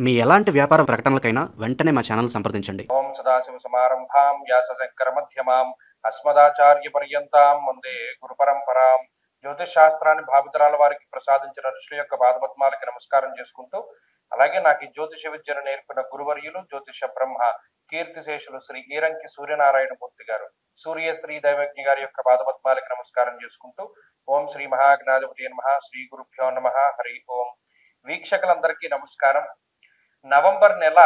మీ ఎలాంటి వ్యాపార ప్రకటనలకైనా వెంటనే మా ఛానల్ సంప్రదించండి. ఓం సదాశివసమారంభాం వ్యాసశంకరమధ్యమాం అస్మదాచార్యపర్యంతాం వందే గురుపరంపరాం. జ్యోతిష్ శాస్త్రాన్ని భావితరాల వారికి ప్రసాదించిన ఋషుల యొక్క పాదపద్మాలకి నమస్కారం చేసుకుంటూ, అలాగే నాకు ఈ జ్యోతిష విద్యను నేర్పిన గురువర్యులు జ్యోతిష బ్రహ్మ కీర్తిశేషులు శ్రీ ఈరంకి సూర్యనారాయణమూర్తి గారు, సూర్యశ్రీ దైవజ్ఞ గారి యొక్క పాదపద్మాలకి నమస్కారం చేసుకుంటూ, ఓం శ్రీ మహాజ్ఞాధిపతి నమః, శ్రీ గురుభ్యో నమః, హరి ఓం. వీక్షకులందరికీ నమస్కారం. నవంబర్ నెల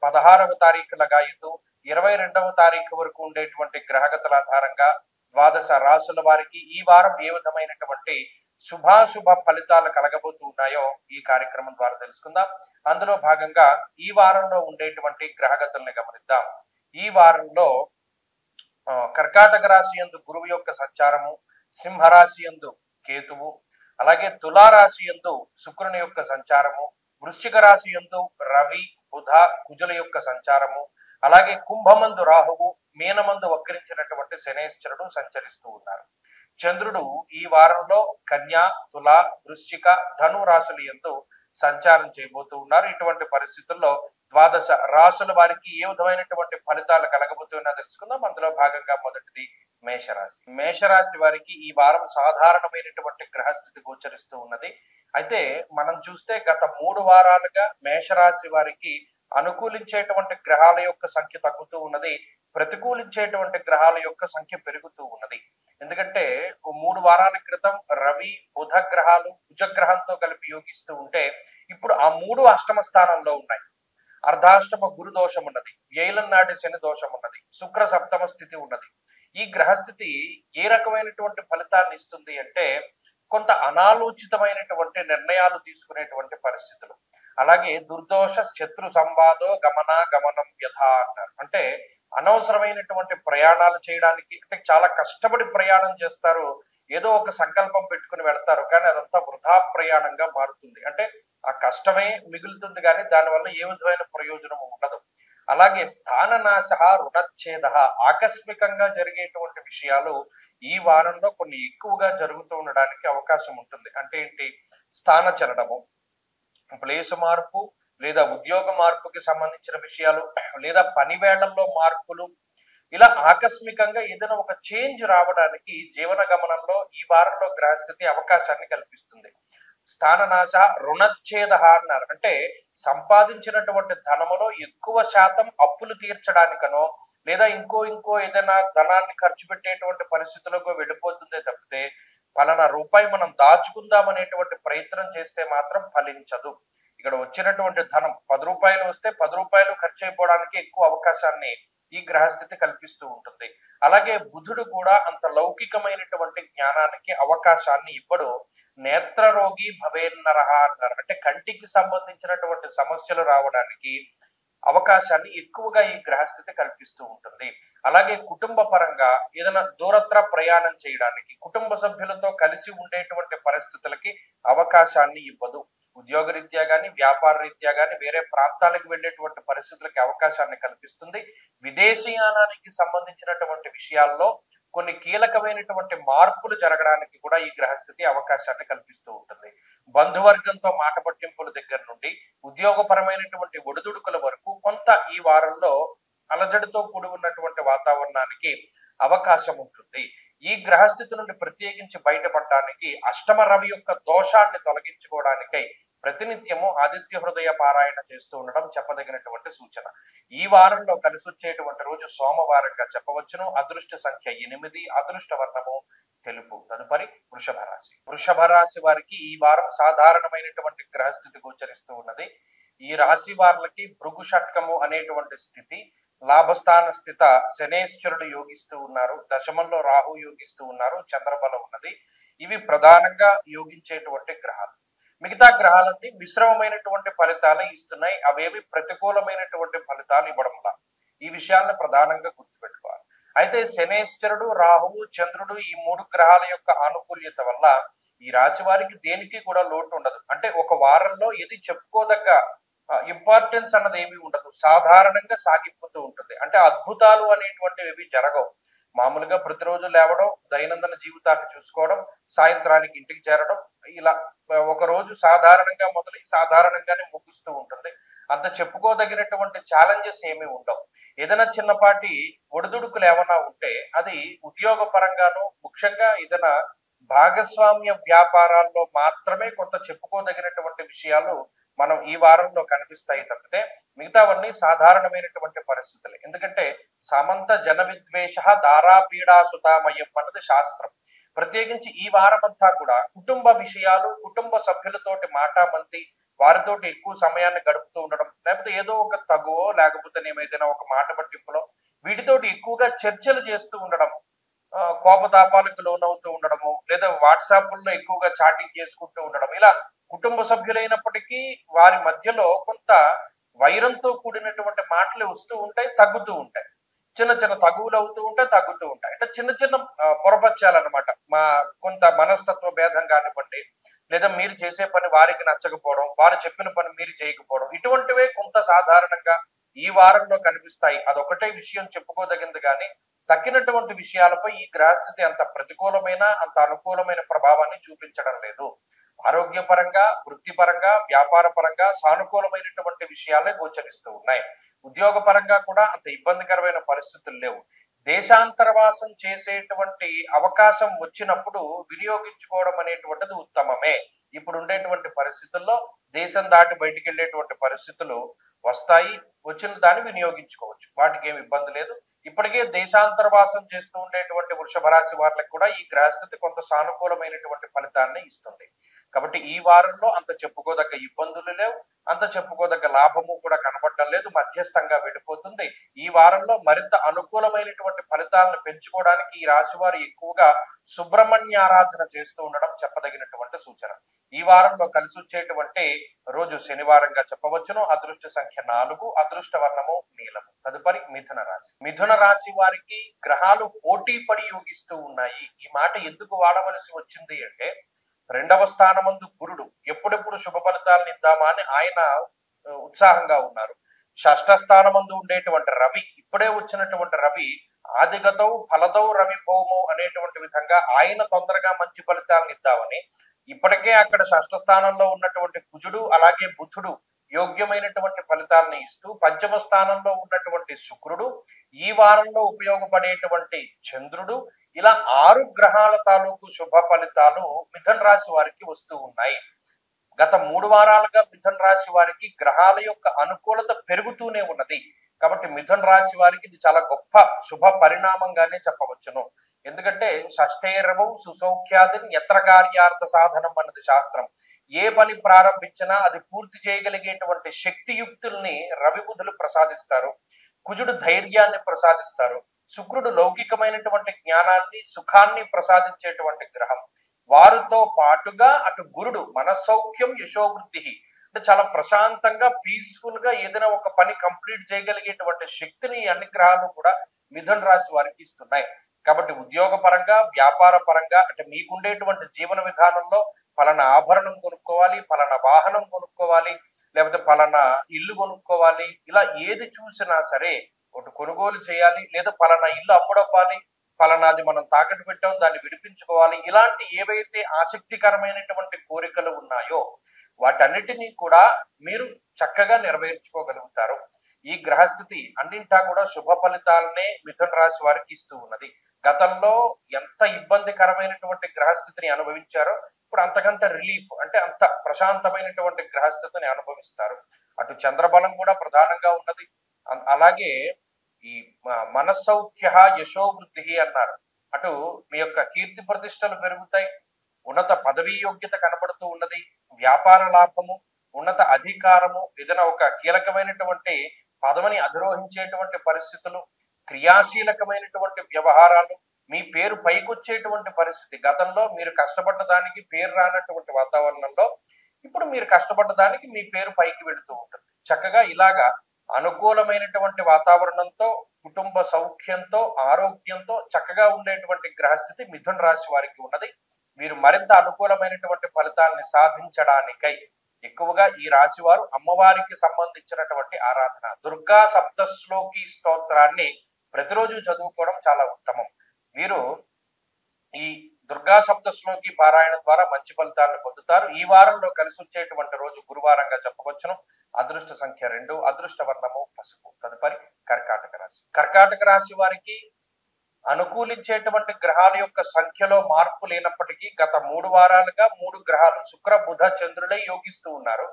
16వ తారీఖు లగాయతు 22వ తారీఖు వరకు ఉండేటువంటి గ్రహగతుల ఆధారంగా ద్వాదశ రాసుల వారికి ఈ వారం ఏ విధమైనటువంటి శుభాశుభ ఫలితాలు కలగబోతూ ఉన్నాయో ఈ కార్యక్రమం ద్వారా తెలుసుకుందాం. అందులో భాగంగా ఈ వారంలో ఉండేటువంటి గ్రహగతుల్ని గమనిద్దాం. ఈ వారంలో కర్కాటక రాశి యందు గురువు యొక్క సంచారము, సింహరాశి యందు కేతువు, అలాగే తులారాశి యందు శుక్రుని యొక్క సంచారము, వృశ్చిక రాశి యందు రవి, బుధ, కుజుల యొక్క సంచారము, అలాగే కుంభమందు రాహువు, మీనమందు వక్రించినటువంటి శనేశ్వరుడు సంచరిస్తూ ఉన్నారు. చంద్రుడు ఈ వారంలో కన్యా, తుల, వృశ్చిక, ధను రాశుల యందు సంచారం చేయబోతూ ఉన్నారు. ఇటువంటి పరిస్థితుల్లో ద్వాదశ రాశుల వారికి ఏ విధమైనటువంటి ఫలితాలు కలగబోతున్నా తెలుసుకుందాం. అందులో భాగంగా మొదటిది మేషరాశి. మేషరాశి వారికి ఈ వారం సాధారణమైనటువంటి గ్రహస్థితి గోచరిస్తూ ఉన్నది. అయితే మనం చూస్తే గత 3 వారాలుగా మేషరాశి వారికి అనుకూలించేటువంటి గ్రహాల యొక్క సంఖ్య తగ్గుతూ ఉన్నది, ప్రతికూలించేటువంటి గ్రహాల యొక్క సంఖ్య పెరుగుతూ ఉన్నది. ఎందుకంటే 3 వారాల క్రితం రవి, బుధ గ్రహాలు కుజగ్రహంతో కలిపి యోగిస్తూ ఉంటే ఇప్పుడు ఆ 3 అష్టమ స్థానంలో ఉన్నాయి. అర్ధాష్టమ గురు దోషం ఉన్నది, ఏలం నాటి శని దోషం ఉన్నది, శుక్ర సప్తమ స్థితి ఉన్నది. ఈ గ్రహస్థితి ఏ రకమైనటువంటి ఫలితాన్ని ఇస్తుంది అంటే కొంత అనాలోచితమైనటువంటి నిర్ణయాలు తీసుకునేటువంటి పరిస్థితులు, అలాగే దుర్దోష శత్రు సంవాదో గమనం వ్యథ అంటారు. అంటే అనవసరమైనటువంటి ప్రయాణాలు చేయడానికి, అంటే చాలా కష్టపడి ప్రయాణం చేస్తారు, ఏదో ఒక సంకల్పం పెట్టుకుని వెళ్తారు, కానీ అదంతా వృధా ప్రయాణంగా మారుతుంది. అంటే ఆ కష్టమే మిగులుతుంది కానీ దానివల్ల ఏ విధమైన ప్రయోజనం ఉండదు. అలాగే స్థాననాశ, రుణచ్ఛేద, ఆకస్మికంగా జరిగేటువంటి విషయాలు ఈ వారంలో కొన్ని ఎక్కువగా జరుగుతూ ఉండడానికి అవకాశం ఉంటుంది. అంటే ఏంటి? స్థాన చలనము, ప్లేసు మార్పు, లేదా ఉద్యోగ మార్పుకి సంబంధించిన విషయాలు, లేదా పని వేళల్లో మార్పులు, ఇలా ఆకస్మికంగా ఏదైనా ఒక చేంజ్ రావడానికి జీవన గమనంలో ఈ వారంలో గ్రహస్థితి అవకాశాన్ని కల్పిస్తుంది. స్థాననాశ, రుణచ్ఛేద అన్నారు. అంటే సంపాదించినటువంటి ధనములో ఎక్కువ శాతం అప్పులు తీర్చడానికనో, లేదా ఇంకో ఏదైనా ధనాన్ని ఖర్చు పెట్టేటువంటి పరిస్థితులకు వెళ్ళిపోతుందే తప్పితే పలానా రూపాయి మనం దాచుకుందాం అనేటువంటి ప్రయత్నం చేస్తే మాత్రం ఫలించదు. ఇక్కడ వచ్చినటువంటి ధనం 10 రూపాయలు వస్తే 10 రూపాయలు ఖర్చు అయిపోవడానికి ఎక్కువ అవకాశాన్ని ఈ గ్రహస్థితి కల్పిస్తూ ఉంటుంది. అలాగే బుధుడు కూడా అంత లౌకికమైనటువంటి జ్ఞానానికి అవకాశాన్ని ఇవ్వడు. నేత్రరోగి భవేన్నరహ అన్నారు. అంటే కంటికి సంబంధించినటువంటి సమస్యలు రావడానికి అవకాశాన్ని ఎక్కువగా ఈ గ్రహస్థితి కల్పిస్తూ ఉంటుంది. అలాగే కుటుంబ పరంగా ఏదైనా దూరత్ర ప్రయాణం చేయడానికి, కుటుంబ సభ్యులతో కలిసి ఉండేటువంటి పరిస్థితులకి అవకాశాన్ని ఇవ్వదు. ఉద్యోగ రీత్యా గాని, వ్యాపార రీత్యా గాని వేరే ప్రాంతాలకు వెళ్ళేటువంటి పరిస్థితులకి అవకాశాన్ని కల్పిస్తుంది. విదేశీయానానికి సంబంధించినటువంటి విషయాల్లో కొన్ని కీలకమైనటువంటి మార్పులు జరగడానికి కూడా ఈ గ్రహస్థితి అవకాశాన్ని కల్పిస్తూ ఉంటుంది. బంధువర్గంతో మాట పట్టింపుల దగ్గర నుండి ఉద్యోగపరమైనటువంటి ఒడిదుడుకుల వరకు కొంత ఈ వారంలో అలజడితో కూడి ఉన్నటువంటి వాతావరణానికి అవకాశం ఉంటుంది. ఈ గ్రహస్థితి నుండి ప్రత్యేకించి బయటపడడానికి అష్టమ రవి యొక్క దోషాన్ని తొలగించుకోవడానికై ప్రతినిత్యము ఆదిత్య హృదయ పారాయణ చేస్తూ ఉండడం చెప్పదగినటువంటి సూచన. ఈ వారంలో కలిసి వచ్చేటువంటి రోజు సోమవారంగా చెప్పవచ్చును. అదృష్ట సంఖ్య 8, అదృష్ట వర్ణము తెలుపు. తదుపరి వృషభ రాశి. వృషభ రాశి వారికి ఈ వారం సాధారణమైనటువంటి గ్రహస్థితి గోచరిస్తూ ఉన్నది. ఈ రాశి వారికి భృగు షట్కము అనేటువంటి స్థితి, లాభస్థాన స్థిత శనేశ్వరుడు యోగిస్తూ ఉన్నారు, దశమంలో రాహు యోగిస్తూ ఉన్నారు, చంద్రబలం ఉన్నది. ఇవి ప్రధానంగా యోగించేటువంటి గ్రహాలు. మిగతా గ్రహాలన్నీ మిశ్రమమైనటువంటి ఫలితాలు ఇస్తున్నాయి, అవేవి ప్రతికూలమైనటువంటి ఫలితాలు ఇవ్వడంలా. ఈ విషయాలను ప్రధానంగా గుర్తుపెట్టుకోవాలి. అయితే శనేశ్వరుడు, రాహువు, చంద్రుడు ఈ 3 గ్రహాల యొక్క ఆనుకూల్యత వల్ల ఈ రాశి వారికి దేనికి కూడా లోటు ఉండదు. అంటే ఒక వారంలో ఇది చెప్పుకోదగ్గ ఇంపార్టెన్స్ అన్నది ఏమీ ఉండదు, సాధారణంగా సాగిపోతూ ఉంటుంది. అంటే అద్భుతాలు అనేటువంటివి ఏవి జరగవు. మామూలుగా ప్రతిరోజు లేవడం, దైనందిన జీవితాన్ని చూసుకోవడం, సాయంత్రానికి ఇంటికి చేరడం, ఇలా ఒక రోజు సాధారణంగా మొదలై సాధారణంగానే ముగుస్తూ ఉంటుంది. అంత చెప్పుకోదగినటువంటి ఛాలెంజెస్ ఏమీ ఉండవు. ఏదైనా చిన్నపాటి ఒడిదుడుకులు ఏమైనా ఉంటే అది ఉద్యోగ పరంగాను, ముఖ్యంగా ఏదైనా భాగస్వామ్య వ్యాపారాల్లో మాత్రమే కొంత చెప్పుకోదగినటువంటి విషయాలు మనం ఈ వారంలో కనిపిస్తాయి తప్పితే మిగతావన్నీ సాధారణమైనటువంటి పరిస్థితులు. ఎందుకంటే సామంత జన విద్వేష దారాపీడా సుతామయం అన్నది శాస్త్రం. ప్రత్యేకించి ఈ వారమంతా కూడా కుటుంబ విషయాలు, కుటుంబ సభ్యులతోటి మాటామంతి, వారితోటి ఎక్కువ సమయాన్ని గడుపుతూ ఉండడం, లేకపోతే ఏదో ఒక తగువో లేకపోతే ఏదైనా ఒక మాట పట్టింపులో వీటితోటి ఎక్కువగా చర్చలు చేస్తూ ఉండడం, కోపతాపాలకు లోనవుతూ ఉండడము, లేదా వాట్సాప్ల్లో ఎక్కువగా చాటింగ్ చేసుకుంటూ ఉండడం, ఇలా కుటుంబ సభ్యులైనప్పటికీ వారి మధ్యలో కొంత వైరంతో కూడినటువంటి మాటలు వస్తూ ఉంటాయి, తగ్గుతూ ఉంటాయి. చిన్న చిన్న తగువులు అవుతూ ఉంటాయి, తగ్గుతూ ఉంటాయి. అంటే చిన్న చిన్న పొరపచ్చాలన్నమాట. కొంత మనస్తత్వ భేదం కానివ్వండి, లేదా మీరు చేసే పని వారికి నచ్చకపోవడం, వారు చెప్పిన పని మీరు చేయకపోవడం, ఇటువంటివే కొంత సాధారణంగా ఈ వారంలో కనిపిస్తాయి. అదొకటే విషయం చెప్పుకోదగింది కానీ తక్కినటువంటి విషయాలపై ఈ గ్రహస్థితి అంత ప్రతికూలమైన, అంత అనుకూలమైన ప్రభావాన్ని చూపించడం లేదు. ఆరోగ్యపరంగా, వృత్తిపరంగా, వ్యాపార పరంగా సానుకూలమైనటువంటి విషయాలే గోచరిస్తూ ఉన్నాయి. ఉద్యోగ పరంగా కూడా అంత ఇబ్బందికరమైన పరిస్థితులు లేవు. దేశాంతరవాసం చేసేటువంటి అవకాశం వచ్చినప్పుడు వినియోగించుకోవడం అనేటువంటిది ఉత్తమమే. ఇప్పుడు ఉండేటువంటి పరిస్థితుల్లో దేశం దాటి బయటికి వెళ్ళేటువంటి పరిస్థితులు వస్తాయి. వచ్చిన దాన్ని వినియోగించుకోవచ్చు, వాటికి ఏమి ఇబ్బంది లేదు. ఇప్పటికే దేశాంతరవాసం చేస్తూ ఉండేటువంటి వృషభ రాశి వారికి కూడా ఈ గ్రహస్థితి కొంత సానుకూలమైనటువంటి ఫలితాన్ని ఇస్తుంది. కాబట్టి ఈ వారంలో అంత చెప్పుకోదగ్గ ఇబ్బందులు లేవు, అంత చెప్పుకోదగ్గ లాభము కూడా కనబడటం లేదు, మధ్యస్థంగా వెళ్ళిపోతుంది. ఈ వారంలో మరింత అనుకూలమైనటువంటి ఫలితాలను పెంచుకోవడానికి ఈ రాశి వారు ఎక్కువగా సుబ్రహ్మణ్య ఆరాధన చేస్తూ ఉండడం చెప్పదగినటువంటి సూచన. ఈ వారంలో కలిసి వచ్చేటువంటి రోజు శనివారంగా చెప్పవచ్చును. అదృష్ట సంఖ్య 4, అదృష్ట వర్ణము నీలము. తదుపరి మిథున రాశి. మిథున రాశి వారికి గ్రహాలు పోటీ పడి యోగిస్తూ ఉన్నాయి. ఈ మాట ఎందుకు వాడవలసి వచ్చింది అంటే, 2వ స్థానమందు గురుడు ఎప్పుడెప్పుడు శుభ ఫలితాలను ఇద్దామా అని ఆయన ఉత్సాహంగా ఉన్నారు. 6వ స్థానమందు ఉండేటువంటి రవి, ఇప్పుడే వచ్చినటువంటి రవి, ఆదిగతౌ ఫలదౌ రవి భౌమౌ అనేటువంటి విధంగా ఆయన తొందరగా మంచి ఫలితాలను ఇద్దామని ఇప్పటికే అక్కడ 6వ స్థానంలో ఉన్నటువంటి కుజుడు అలాగే బుధుడు యోగ్యమైనటువంటి ఫలితాలను ఇస్తూ, 5వ స్థానంలో ఉన్నటువంటి శుక్రుడు, ఈ వారంలో ఉపయోగపడేటువంటి చంద్రుడు, ఇలా 6 గ్రహాల తాలూకు శుభ ఫలితాలు మిథున రాశి వారికి వస్తూ ఉన్నాయి. గత 3 వారాలుగా మిథున రాశి వారికి గ్రహాల యొక్క అనుకూలత పెరుగుతూనే ఉన్నది. కాబట్టి మిథున రాశి వారికి ఇది చాలా గొప్ప శుభ పరిణామంగానే చెప్పవచ్చును. ఎందుకంటే షష్ఠేరవం సుసౌఖ్యాదిని యత్ర కార్యార్థ సాధనం అన్నది శాస్త్రం. ఏ పని ప్రారంభించినా అది పూర్తి చేయగలిగేటువంటి శక్తియుక్తుల్ని రవి బుధులు ప్రసాదిస్తారు. కుజుడు ధైర్యాన్ని ప్రసాదిస్తారు. శుక్రుడు లౌకికమైనటువంటి జ్ఞానాన్ని, సుఖాన్ని ప్రసాదించేటువంటి గ్రహం. వారితో పాటుగా అటు గురుడు మనస్సౌఖ్యం యశోవృద్ధి, అంటే చాలా ప్రశాంతంగా పీస్ఫుల్ గా ఏదైనా ఒక పని కంప్లీట్ చేయగలిగేటువంటి శక్తిని అన్ని గ్రహాలు కూడా మిథున రాశి వారికి ఇస్తున్నాయి. కాబట్టి ఉద్యోగ పరంగా, వ్యాపార పరంగా, అంటే మీకుండేటువంటి జీవన విధానంలో పలానా ఆభరణం కొనుక్కోవాలి, పలానా వాహనం కొనుక్కోవాలి, లేకపోతే పలానా ఇల్లు కొనుక్కోవాలి, ఇలా ఏది చూసినా సరే ఒకటి కొనుగోలు చేయాలి, లేదా పలానా ఇల్లు అమ్ముడవ్వాలి, పలానాది మనం తాకట్టు పెట్టాం దాన్ని విడిపించుకోవాలి, ఇలాంటి ఏవైతే ఆసక్తికరమైనటువంటి కోరికలు ఉన్నాయో వాటన్నిటినీ కూడా మీరు చక్కగా నెరవేర్చుకోగలుగుతారు. ఈ గ్రహస్థితి అన్నింటా కూడా శుభ ఫలితాలనే మిథున రాశి వారికి ఇస్తూ ఉన్నది. గతంలో ఎంత ఇబ్బందికరమైనటువంటి గ్రహస్థితిని అనుభవించారో ఇప్పుడు అంతకంత రిలీఫ్, అంటే అంత ప్రశాంతమైనటువంటి గ్రహస్థితిని అనుభవిస్తారు. అటు చంద్రబలం కూడా ప్రధానంగా ఉన్నది. అలాగే ఈ మనస్సౌఖ్య యశోవృద్ధి అన్నారు. అటు మీ యొక్క కీర్తి ప్రతిష్టలు పెరుగుతాయి, ఉన్నత పదవీ యోగ్యత కనబడుతూ ఉన్నది, వ్యాపార లాభము, ఉన్నత అధికారము, ఏదైనా ఒక కీలకమైనటువంటి పదవిని అధిరోహించేటువంటి పరిస్థితులు, క్రియాశీలకమైనటువంటి వ్యవహారాలు, మీ పేరు పైకొచ్చేటువంటి పరిస్థితి. గతంలో మీరు కష్టపడ్డ దానికి పేరు రానటువంటి వాతావరణంలో ఇప్పుడు మీరు కష్టపడ్డ దానికి మీ పేరు పైకి వెళుతూ ఉంటుంది. చక్కగా ఇలాగా అనుకూలమైనటువంటి వాతావరణంతో, కుటుంబ సౌఖ్యంతో, ఆరోగ్యంతో చక్కగా ఉండేటువంటి గ్రహస్థితి మిథున రాశి వారికి ఉన్నది. మీరు మరింత అనుకూలమైనటువంటి ఫలితాలని సాధించడానికై ఎక్కువగా ఈ రాశి వారు అమ్మవారికి సంబంధించినటువంటి ఆరాధన, దుర్గా సప్తశ్లోకి స్తోత్రాన్ని ప్రతిరోజు చదువుకోవడం చాలా ఉత్తమం. మీరు ఈ దుర్గా సప్తశ్లోకి పారాయణ ద్వారా మంచి ఫలితాలను పొందుతారు. ఈ వారంలో కలిసి వచ్చేటువంటి రోజు గురువారంగా చెప్పవచ్చును. అదృష్ట సంఖ్య 2, అదృష్ట వర్ణము పసుపు. తదుపరి కర్కాటక రాశి. కర్కాటక రాశి వారికి అనుకూలించేటువంటి గ్రహాల యొక్క సంఖ్యలో మార్పు లేనప్పటికీ గత 3 వారాలుగా 3 గ్రహాలు శుక్ర బుధ చంద్రులే యోగిస్తూ ఉన్నారు.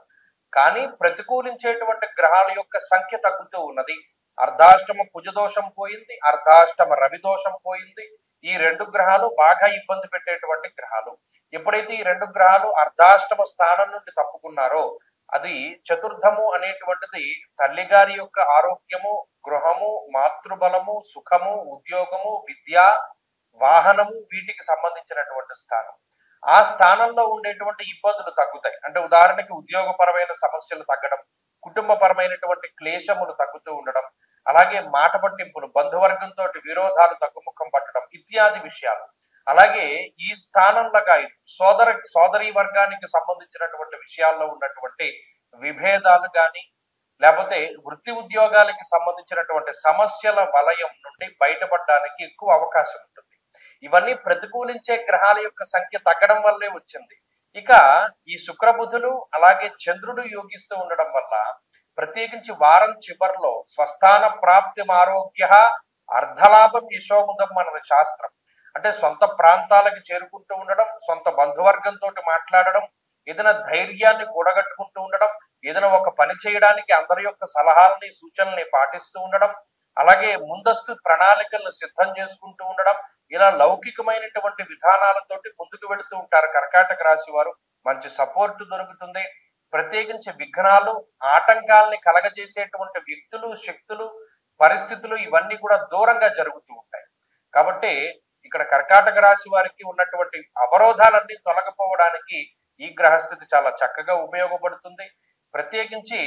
కానీ ప్రతికూలించేటువంటి గ్రహాల యొక్క సంఖ్య తగ్గుతూ ఉన్నది. అర్ధాష్టమ కుజదోషం పోయింది, అర్ధాష్టమ రవిదోషం పోయింది. ఈ 2 గ్రహాలు బాగా ఇబ్బంది పెట్టేటువంటి గ్రహాలు. ఎప్పుడైతే ఈ 2 గ్రహాలు అర్ధాష్టమ స్థానం నుండి తప్పుకున్నారో అది చతుర్థము అనేటువంటిది తల్లిగారి యొక్క ఆరోగ్యము, గృహము, మాతృబలము, సుఖము, ఉద్యోగము, విద్య, వాహనము వీటికి సంబంధించినటువంటి స్థానం. ఆ స్థానంలో ఉండేటువంటి ఇబ్బందులు తగ్గుతాయి. అంటే ఉదాహరణకి ఉద్యోగపరమైన సమస్యలు తగ్గడం, కుటుంబపరమైనటువంటి క్లేశములు తగ్గుతూ ఉండడం, అలాగే మాట పట్టింపులు, బంధువర్గంతో విరోధాలు తగ్గుముఖం పట్టడం ఇత్యాది విషయాలు. అలాగే ఈ స్థానంలో సోదరీ వర్గానికి సంబంధించినటువంటి విషయాల్లో ఉన్నటువంటి విభేదాలు కానీ లేకపోతే వృత్తి ఉద్యోగాలకి సంబంధించినటువంటి సమస్యల వలయం నుండి బయటపడడానికి ఎక్కువ అవకాశం ఉంటుంది. ఇవన్నీ ప్రతికూలించే గ్రహాల యొక్క సంఖ్య తగ్గడం వల్లే వచ్చింది. ఇక ఈ శుక్రబుధులు అలాగే చంద్రుడు యోగిస్తూ ఉండడం వల్ల ప్రత్యేకించి వారం చివరిలో స్వస్థాన ప్రాప్తి ఆరోగ్య అర్ధలాభం యశోముదం అన్నది శాస్త్రం. అంటే సొంత ప్రాంతాలకు చేరుకుంటూ ఉండడం, సొంత బంధువర్గంతో మాట్లాడడం, ఏదైనా ధైర్యాన్ని కూడగట్టుకుంటూ ఉండడం, ఏదైనా ఒక పని చేయడానికి అందరి యొక్క సలహాలని సూచనల్ని పాటిస్తూ ఉండడం, అలాగే ముందస్తు ప్రణాళికలను సిద్ధం చేసుకుంటూ ఉండడం, ఇలా లౌకికమైనటువంటి విధానాలతోటి ముందుకు వెళుతూ ఉంటారు కర్కాటక రాశి వారు. మంచి సపోర్ట్ దొరుకుతుంది. ప్రత్యేకించి విఘ్నాలు, ఆటంకాలని కలగజేసేటువంటి వ్యక్తులు, శక్తులు, పరిస్థితులు ఇవన్నీ కూడా దూరంగా జరుగుతూ ఉంటాయి. కాబట్టి ఇక్కడ కర్కాటక రాశి వారికి ఉన్నటువంటి అవరోధాలన్నీ తొలగిపోవడానికి ఈ గ్రహస్థితి చాలా చక్కగా ఉపయోగపడుతుంది. ప్రత్యేకించి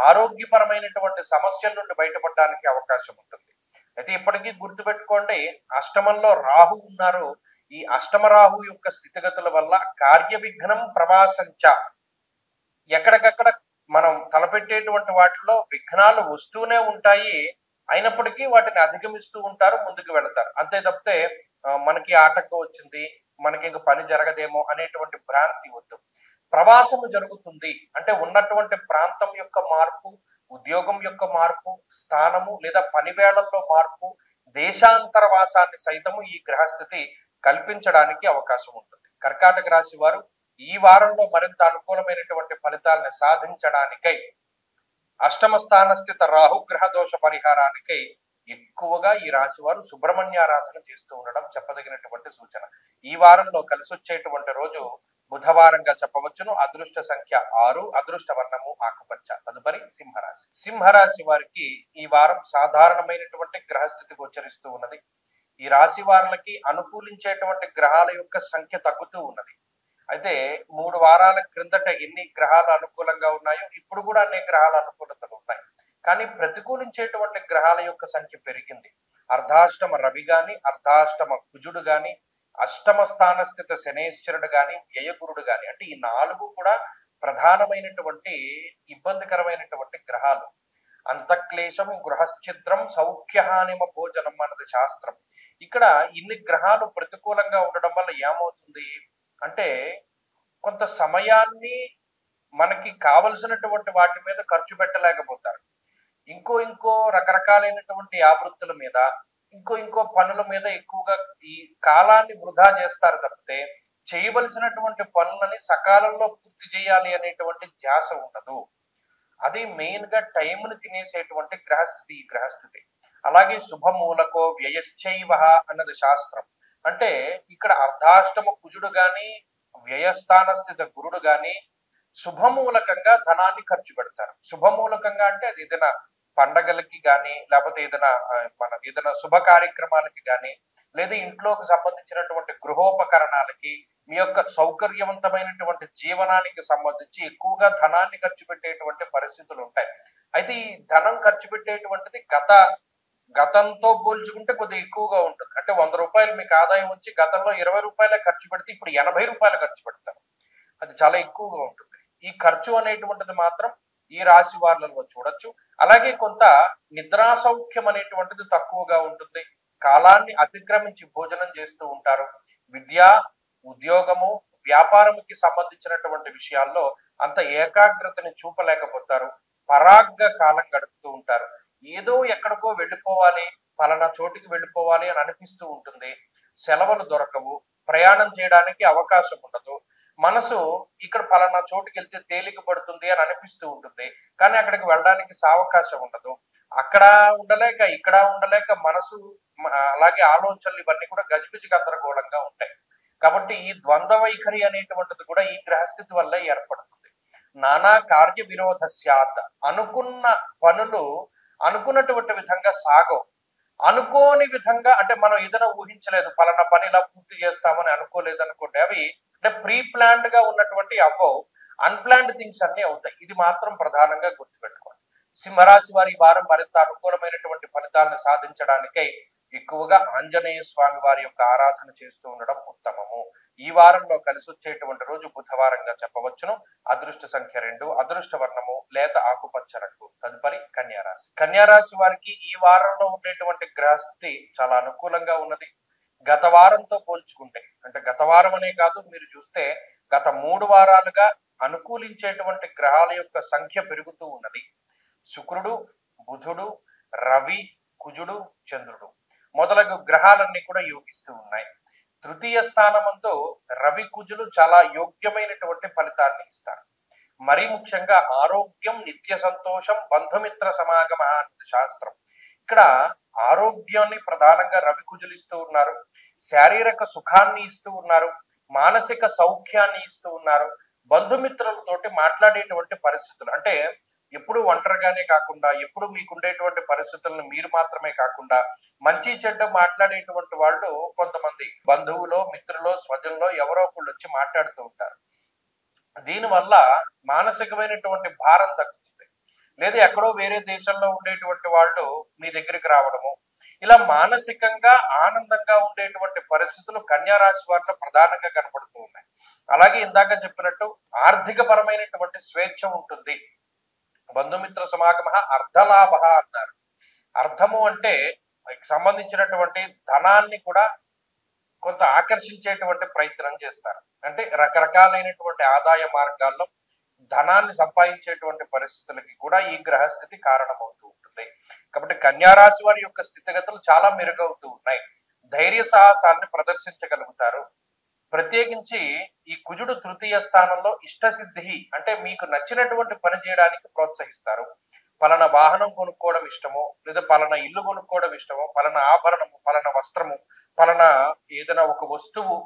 ఆరోగ్యపరమైనటువంటి సమస్యల నుండి బయటపడడానికి అవకాశం ఉంటుంది. అయితే ఇప్పటికీ గుర్తుపెట్టుకోండి, అష్టమంలో రాహు ఉన్నారు. ఈ అష్టమ రాహు యొక్క స్థితిగతుల వల్ల కార్య విఘ్నం ప్రవాసంచ, ఎక్కడికక్కడ మనం తలపెట్టేటువంటి వాటిలో విఘ్నాలు వస్తూనే ఉంటాయి. అయినప్పటికీ వాటిని అధిగమిస్తూ ఉంటారు, ముందుకు వెళతారు. అంతే తప్పితే మనకి ఆటంకం వచ్చింది, మనకి ఇంక పని జరగదేమో అనేటువంటి భ్రాంతి వద్దు. ప్రవాసము జరుగుతుంది అంటే ఉన్నటువంటి ప్రాంతం యొక్క మార్పు, ఉద్యోగం యొక్క మార్పు, స్థానము లేదా పని వేళల్లో మార్పు, దేశాంతరవాసాన్ని సైతము ఈ గ్రహస్థితి కల్పించడానికి అవకాశం ఉంటుంది. కర్కాటక రాశి వారు ఈ వారంలో మరింత అనుకూలమైనటువంటి ఫలితాలను సాధించడానికై అష్టమ స్థాన స్థిత రాహుగ్రహ దోష పరిహారానికై ఎక్కువగా ఈ రాశి వారు సుబ్రహ్మణ్యారాధన చేస్తూ ఉండడం చెప్పదగినటువంటి సూచన. ఈ వారంలో కలిసి వచ్చేటువంటి రోజు బుధవారంగా చెప్పవచ్చును. అదృష్ట సంఖ్య 6, అదృష్ట వర్ణము ఆకుపచ్చ. తదుపరి సింహరాశి. సింహరాశి వారికి ఈ వారం సాధారణమైనటువంటి గ్రహస్థితి గోచరిస్తూ ఉన్నది. ఈ రాశి వారులకి అనుకూలించేటువంటి గ్రహాల యొక్క సంఖ్య తగ్గుతూ ఉన్నది. అయితే 3 వారాల క్రిందట ఎన్ని గ్రహాలు అనుకూలంగా ఉన్నాయో ఇప్పుడు కూడా అన్ని గ్రహాల అనుకూలతలు ఉన్నాయి. కానీ ప్రతికూలించేటువంటి గ్రహాల యొక్క సంఖ్య పెరిగింది. అర్ధాష్టమ రవి గాని, అర్ధాష్టమ కుజుడు గాని, అష్టమ స్థాన స్థిత శనేశ్వరుడు గాని, వ్యయగురుడు గాని, అంటే ఈ 4 కూడా ప్రధానమైనటువంటి ఇబ్బందికరమైనటువంటి గ్రహాలు. అంతఃక్లేశం గృహశ్చిద్రం సౌఖ్యహానిమ భోజనం అన్నది శాస్త్రం. ఇక్కడ ఇన్ని గ్రహాలు ప్రతికూలంగా ఉండడం వల్ల ఏమవుతుంది అంటే కొంత సమయాన్ని మనకి కావలసినటువంటి వాటి మీద ఖర్చు పెట్టలేకపోతారు. ఇంకో రకరకాలైనటువంటి ఆవృత్తుల మీద, ఇంకో పనుల మీద ఎక్కువగా ఈ కాలాన్ని వృధా చేస్తారు తప్పితే చేయవలసినటువంటి పనులని సకాలంలో పూర్తి చేయాలి అనేటువంటి ధ్యాస ఉండదు. అది మెయిన్ గా టైంని తినేసేటువంటి గ్రహస్థితి ఈ గ్రహస్థితి. అలాగే శుభమూలకో వ్యయశ్చైవ అన్నది శాస్త్రం. అంటే ఇక్కడ అర్ధాష్టమ కుజుడు గాని, వ్యయస్థాన స్థిత గురుడు గాని శుభమూలకంగా ధనాన్ని ఖర్చు పెడతారు. శుభమూలకంగా అంటే అది ఏదైనా పండగలకి గాని, లేకపోతే ఏదైనా శుభ కార్యక్రమాలకి గాని, లేదా ఇంట్లోకి సంబంధించినటువంటి గృహోపకరణాలకి, మీ యొక్క సౌకర్యవంతమైనటువంటి జీవనానికి సంబంధించి ఎక్కువగా ధనాన్ని ఖర్చు పెట్టేటువంటి పరిస్థితులు ఉంటాయి. అయితే ఈ ధనం ఖర్చు పెట్టేటువంటిది గతంతో పోల్చుకుంటే కొద్దిగా ఎక్కువగా ఉంటుంది. అంటే 100 రూపాయలు మీకు ఆదాయం వచ్చి గతంలో 20 రూపాయలే ఖర్చు పెడితే ఇప్పుడు 80 రూపాయలు ఖర్చు పెడతారు. అది చాలా ఎక్కువగా ఉంటుంది. ఈ ఖర్చు అనేటువంటిది మాత్రం ఈ రాశి వారులలో చూడొచ్చు. అలాగే కొంత నిద్రా సౌఖ్యం అనేటువంటిది తక్కువగా ఉంటుంది. కాలాన్ని అతిక్రమించి భోజనం చేస్తూ ఉంటారు. విద్య, ఉద్యోగము, వ్యాపారముకి సంబంధించినటువంటి విషయాల్లో అంత ఏకాగ్రతని చూపలేకపోతారు. పరాగ్గా కాలం గడుపుతూ ఉంటారు. ఏదో ఎక్కడికో వెళ్ళిపోవాలి, పలానా చోటికి వెళ్ళిపోవాలి అని అనిపిస్తూ ఉంటుంది. సెలవులు దొరకవు, ప్రయాణం చేయడానికి అవకాశం ఉండదు. మనసు ఇక్కడ పలానా చోటుకి వెళ్తే తేలిక పడుతుంది అని అనిపిస్తూ ఉంటుంది. కానీ అక్కడికి వెళ్ళడానికి సావకాశం ఉండదు. అక్కడ ఉండలేక ఇక్కడ ఉండలేక మనసు అలాగే ఆలోచనలు ఇవన్నీ కూడా గజిబిజి గందరగోళంగా ఉంటాయి. కాబట్టి ఈ ద్వంద్వ వైఖరి అనేటువంటిది కూడా ఈ గ్రహస్థితి వల్ల ఏర్పడుతుంది. నానా కార్య విరోధ స్యాత్, అనుకున్న పనులు అనుకున్నటువంటి విధంగా సాగవు. అనుకోని విధంగా అంటే మనం ఏదైనా ఊహించలేదు, పలానా పని ఇలా పూర్తి చేస్తామని అనుకోలేదు అనుకోండి, అవి అంటే ప్రీ ప్లాన్డ్ గా ఉన్నటువంటి అవ్వవు, అన్ప్లాన్డ్ థింగ్స్ అన్ని అవుతాయి. ఇది మాత్రం ప్రధానంగా గుర్తుపెట్టుకోండి. సింహరాశి వారి వారం మరింత అనుకూలమైనటువంటి ఫలితాలను సాధించడానికై ఎక్కువగా ఆంజనేయ స్వామి వారి యొక్క ఆరాధన చేస్తూ ఉండడం ఉత్తమము. ఈ వారంలో కలిసి వచ్చేటువంటి రోజు బుధవారంగా చెప్పవచ్చును. అదృష్ట సంఖ్య 2, అదృష్ట వర్ణము లేత ఆకుపచ్చ రంగు. తదుపరి కన్యారాశి. కన్యారాశి వారికి ఈ వారంలో ఉండేటువంటి గ్రహస్థితి చాలా అనుకూలంగా ఉన్నది. గత వారంతో పోల్చుకుంటే, అంటే గత వారం అనే కాదు, మీరు చూస్తే గత 3 వారాలుగా అనుకూలించేటువంటి గ్రహాల యొక్క సంఖ్య పెరుగుతూ ఉన్నది. శుక్రుడు, బుధుడు, రవి, కుజుడు, చంద్రుడు మొదలగు గ్రహాలన్నీ కూడా యోగిస్తూ ఉన్నాయి. తృతీయ స్థానమంతో రవి, కుజులు చాలా యోగ్యమైనటువంటి ఫలితాన్ని ఇస్తారు. మరీ ముఖ్యంగా ఆరోగ్యం, నిత్య సంతోషం, బంధుమిత్ర సమాగమ అనే శాస్త్రం. ఇక్కడ ఆరోగ్యాన్ని ప్రధానంగా రవి, కుజులు ఇస్తూ ఉన్నారు. శారీరక సుఖాన్ని ఇస్తూ ఉన్నారు. మానసిక సౌఖ్యాన్ని ఇస్తూ ఉన్నారు. బంధుమిత్రులతోటి మాట్లాడేటువంటి పరిస్థితులు, అంటే ఎప్పుడు ఒంటరిగానే కాకుండా, ఎప్పుడు మీకుండేటువంటి పరిస్థితులను మీరు మాత్రమే కాకుండా మంచి చెడ్డ మాట్లాడేటువంటి వాళ్ళు కొంతమంది బంధువులో, మిత్రులో, స్వజంలో ఎవరో ఒకళ్ళు వచ్చి మాట్లాడుతూ ఉంటారు. దీనివల్ల మానసికమైనటువంటి భారం తగ్గుతుంది. లేదా ఎక్కడో వేరే దేశంలో ఉండేటువంటి వాళ్ళు మీ దగ్గరికి రావడము, ఇలా మానసికంగా ఆనందంగా ఉండేటువంటి పరిస్థితులు కన్యా రాశి వారిలో ప్రధానంగా కనపడుతూ ఉన్నాయి. అలాగే ఇందాక చెప్పినట్టు ఆర్థిక పరమైనటువంటి స్వేచ్ఛ ఉంటుంది. బంధుమిత్ర సమాగమ అర్ధలాభ అన్నారు. అర్థము అంటే సంబంధించినటువంటి ధనాన్ని కూడా కొంత ఆకర్షించేటువంటి ప్రయత్నం చేస్తారు. అంటే రకరకాలైనటువంటి ఆదాయ మార్గాల్లో ధనాన్ని సంపాదించేటువంటి పరిస్థితులకి కూడా ఈ గ్రహస్థితి కారణమవుతూ ఉంటుంది. కాబట్టి కన్యారాశి వారి యొక్క స్థితిగతులు చాలా మెరుగవుతూ ఉన్నాయి. ధైర్య సాహసాన్ని ప్రదర్శించగలుగుతారు. ప్రత్యేకించి ఈ కుజుడు తృతీయ స్థానంలో ఇష్టసిద్ధి, అంటే మీకు నచ్చినటువంటి పని చేయడానికి ప్రోత్సహిస్తారు. పలానా వాహనం కొనుక్కోవడం ఇష్టమో, లేదా పలానా ఇల్లు కొనుక్కోవడం ఇష్టమో, పలానా ఆభరణము, పలానా వస్త్రము, పలానా ఏదైనా ఒక వస్తువు,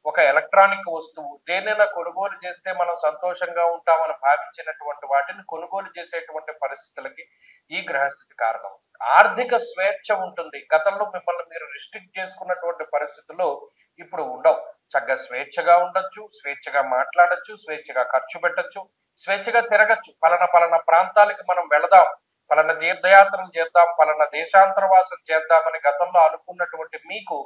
ఒక ఎలక్ట్రానిక్ వస్తువు దేనైనా కొనుగోలు చేస్తే మనం సంతోషంగా ఉంటామని భావించినటువంటి వాటిని కొనుగోలు చేసేటువంటి పరిస్థితులకి ఈ గ్రహస్థితి కారణం. ఆర్థిక స్వేచ్ఛ ఉంటుంది. గతంలో మిమ్మల్ని మీరు రిస్ట్రిక్ట్ చేసుకున్నటువంటి పరిస్థితుల్లో ఇప్పుడు ఉండవు. చక్కగా స్వేచ్ఛగా ఉండొచ్చు, స్వేచ్ఛగా మాట్లాడచ్చు, స్వేచ్ఛగా ఖర్చు పెట్టచ్చు, స్వేచ్ఛగా తిరగచ్చు. పలానా ప్రాంతాలకి మనం వెళదాం, పలానా తీర్థయాత్రలు చేద్దాం, పలానా దేశాంతరవాసం చేద్దామని గతంలో అనుకున్నటువంటి మీకు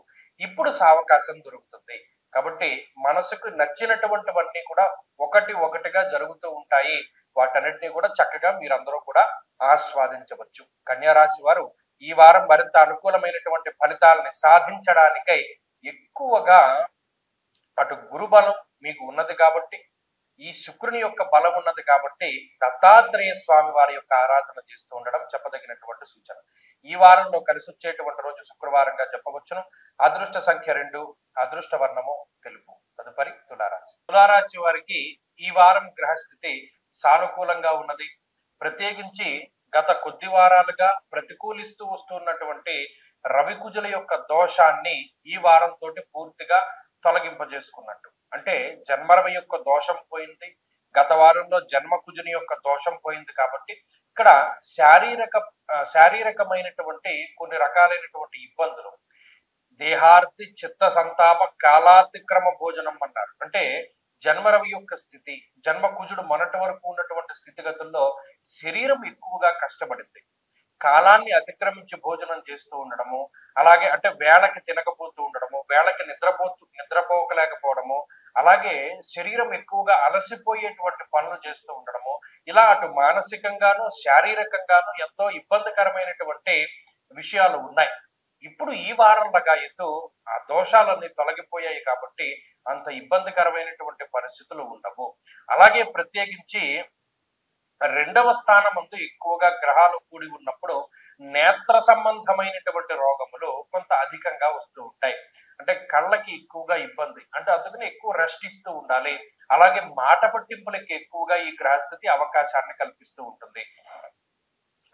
ఇప్పుడు సావకాశం దొరుకుతుంది. కాబట్టి మనసుకు నచ్చినటువంటివన్నీ కూడా ఒకటిగా జరుగుతూ ఉంటాయి. వాటన్నిటిని కూడా చక్కగా మీరందరూ కూడా ఆస్వాదించవచ్చు. కన్యారాశి వారు ఈ వారం మరింత అనుకూలమైనటువంటి ఫలితాలని సాధించడానికై ఎక్కువగా అటు గురుబలం మీకు ఉన్నది కాబట్టి, ఈ శుక్రుని యొక్క బలం ఉన్నది కాబట్టి దత్తాత్రేయ స్వామి వారి యొక్క ఆరాధన చేస్తూ ఉండడం చెప్పదగినటువంటి సూచన. ఈ వారంలో కలిసి వచ్చేటువంటి రోజు శుక్రవారంగా చెప్పవచ్చును. అదృష్ట సంఖ్య 2, అదృష్ట వర్ణము తెలుపు. తదుపరి తులారాశి. తులారాశి వారికి ఈ వారం గ్రహస్థితి సానుకూలంగా ఉన్నది. ప్రత్యేకించి గత కొద్ది వారాలుగా ప్రతికూలిస్తూ వస్తున్నటువంటి రవికుజుల యొక్క దోషాన్ని ఈ వారంతో పూర్తిగా తొలగింపజేసుకున్నట్టు. అంటే జన్మరవి యొక్క దోషం పోయింది, గత వారంలో జన్మకుజుని యొక్క దోషం పోయింది. కాబట్టి ఇక్కడ శారీరకమైనటువంటి కొన్ని రకాలైనటువంటి ఇబ్బందులు, దేహార్తి చిత్త సంతాప కాలాతిక్రమ భోజనం అన్నారు. అంటే జన్మరవి యొక్క స్థితి, జన్మకుజుడు మొన్నటి వరకు ఉన్నటువంటి స్థితిగతుల్లో శరీరం ఎక్కువగా కష్టపడింది. కాలాన్ని అతిక్రమించి భోజనం చేస్తూ ఉండడము, అలాగే అంటే వేళకి తినకపోతూ ఉండడము, వేళకి నిద్రపోకలేకపోవడము, అలాగే శరీరం ఎక్కువగా అలసిపోయేటువంటి పనులు చేస్తూ ఉండడము, ఇలా అటు మానసికంగాను శారీరకంగాను ఎంతో ఇబ్బందికరమైనటువంటి విషయాలు ఉన్నాయి. ఇప్పుడు ఈ వారం లగాయత్తు ఆ దోషాలన్నీ తొలగిపోయాయి కాబట్టి అంత ఇబ్బందికరమైనటువంటి పరిస్థితులు ఉండవు. అలాగే ప్రత్యేకించి రెండవ స్థానమందు ఎక్కువగా గ్రహాలు కూడి ఉన్నప్పుడు నేత్ర సంబంధమైనటువంటి రోగములు కొంత అధికంగా వస్తూ ఉంటాయి. అంటే కళ్ళకి ఎక్కువగా ఇబ్బంది, అంటే అందుకని ఎక్కువ రెస్ట్ ఇస్తూ ఉండాలి. అలాగే మాట పట్టింపులకి ఎక్కువగా ఈ గ్రహస్థితి అవకాశాన్ని కల్పిస్తూ ఉంటుంది.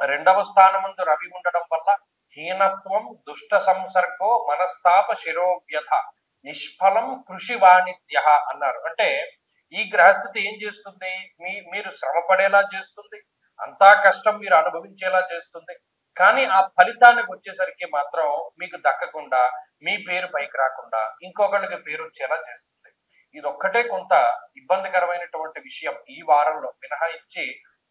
రెండవ స్థానమందు రవి ఉండడం వల్ల హీనత్వం, దుష్ట సంసర్గో, మనస్తాప శిరోవ్యథ, నిష్ఫలం కృషి వాణిజ్య అన్నారు. అంటే ఈ గ్రహస్థితి ఏం చేస్తుంది, మీరు శ్రమ పడేలా చేస్తుంది, అంతా కష్టం మీరు అనుభవించేలా చేస్తుంది. కానీ ఆ ఫలితానికి వచ్చేసరికి మాత్రం మీకు దక్కకుండా, మీ పేరు పైకి రాకుండా ఇంకొకళ్ళకి పేరు వచ్చేలా చేస్తుంది. ఇది ఒక్కటే కొంత ఇబ్బందికరమైనటువంటి విషయం. ఈ వారంలో మినహాయించి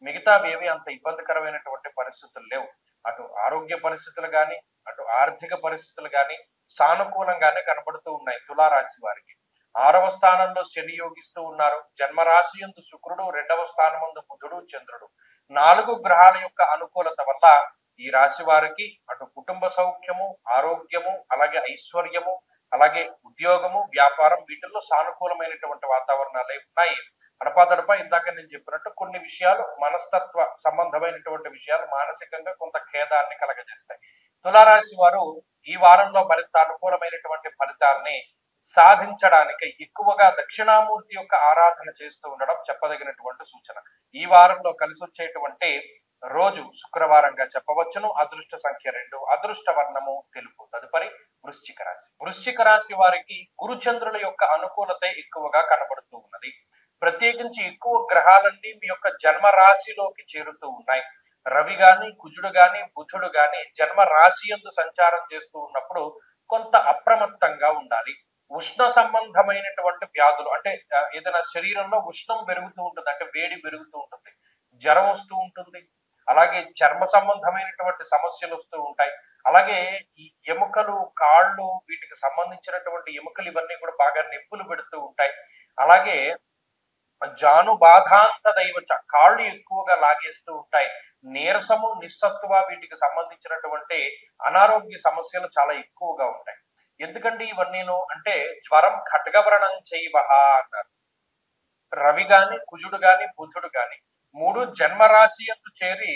మిగతావేవి అంత ఇబ్బందికరమైనటువంటి పరిస్థితులు లేవు. అటు ఆరోగ్య పరిస్థితులు కానీ, అటు ఆర్థిక పరిస్థితులు కానీ సానుకూలంగానే కనబడుతూ ఉన్నాయి తులారాశి వారికి. 6వ స్థానంలో శని యోగిస్తూ ఉన్నారు. జన్మరాశి యందు శుక్రుడు, 2వ స్థానమందు బుధుడు, చంద్రుడు, 4 గ్రహాల యొక్క అనుకూలత వల్ల ఈ రాశి వారికి అటు కుటుంబ సౌఖ్యము, ఆరోగ్యము, అలాగే ఐశ్వర్యము, అలాగే ఉద్యోగము, వ్యాపారం, వీటిల్లో సానుకూలమైనటువంటి వాతావరణాలు ఉన్నాయి. అడపాదడపా ఇందాక నేను చెప్పినట్టు కొన్ని విషయాలు మనస్తత్వ సంబంధమైనటువంటి విషయాలు మానసికంగా కొంత ఖేదాన్ని కలగజేస్తాయి. తులారాశి వారు ఈ వారంలో మరింత అనుకూలమైనటువంటి ఫలితాల్ని సాధించడానికి ఎక్కువగా దక్షిణామూర్తి యొక్క ఆరాధన చేస్తూ ఉండడం చెప్పదగినటువంటి సూచన. ఈ వారంలో కలిసి వచ్చేటువంటి రోజు శుక్రవారంగా చెప్పవచ్చును. అదృష్ట సంఖ్య 2, అదృష్ట వర్ణము తెలుపు. తదుపరి వృశ్చిక రాశి. వృశ్చిక రాశి వారికి గురుచంద్రుల యొక్క అనుకూలత ఎక్కువగా కనబడుతూ ఉన్నది. ప్రత్యేకించి ఎక్కువ గ్రహాలన్నీ మీ యొక్క జన్మ రాశిలోకి చేరుతూ ఉన్నాయి. రవి గాని, కుజుడు గాని, బుధుడు గాని జన్మ రాశి యందు సంచారం చేస్తూ ఉన్నప్పుడు కొంత అప్రమత్తంగా ఉండాలి. ఉష్ణ సంబంధమైనటువంటి వ్యాధులు, అంటే ఏదైనా శరీరంలో ఉష్ణం పెరుగుతూ ఉంటుంది, అంటే వేడి పెరుగుతూ ఉంటుంది, జ్వరం వస్తూ ఉంటుంది, అలాగే చర్మ సంబంధమైనటువంటి సమస్యలు వస్తూ ఉంటాయి. అలాగే ఈ ఎముకలు, కాళ్ళు, వీటికి సంబంధించినటువంటి ఎముకలు ఇవన్నీ కూడా బాగా నొప్పులు పెడుతూ ఉంటాయి. అలాగే జాను బాధాంత దైవచ, కాళ్ళు ఎక్కువగా లాగేస్తూ ఉంటాయి. నీరసము, నిస్సత్వ, వీటికి సంబంధించినటువంటి అనారోగ్య సమస్యలు చాలా ఎక్కువగా ఉంటాయి. ఎందుకంటే ఇవన్నీను అంటే జ్వరం ఖడ్గవ్రణం చేయవహ అన్నారు. రవి గాని, కుజుడు గాని, బుధుడు గాని 3 జన్మరాశి యందు చేరి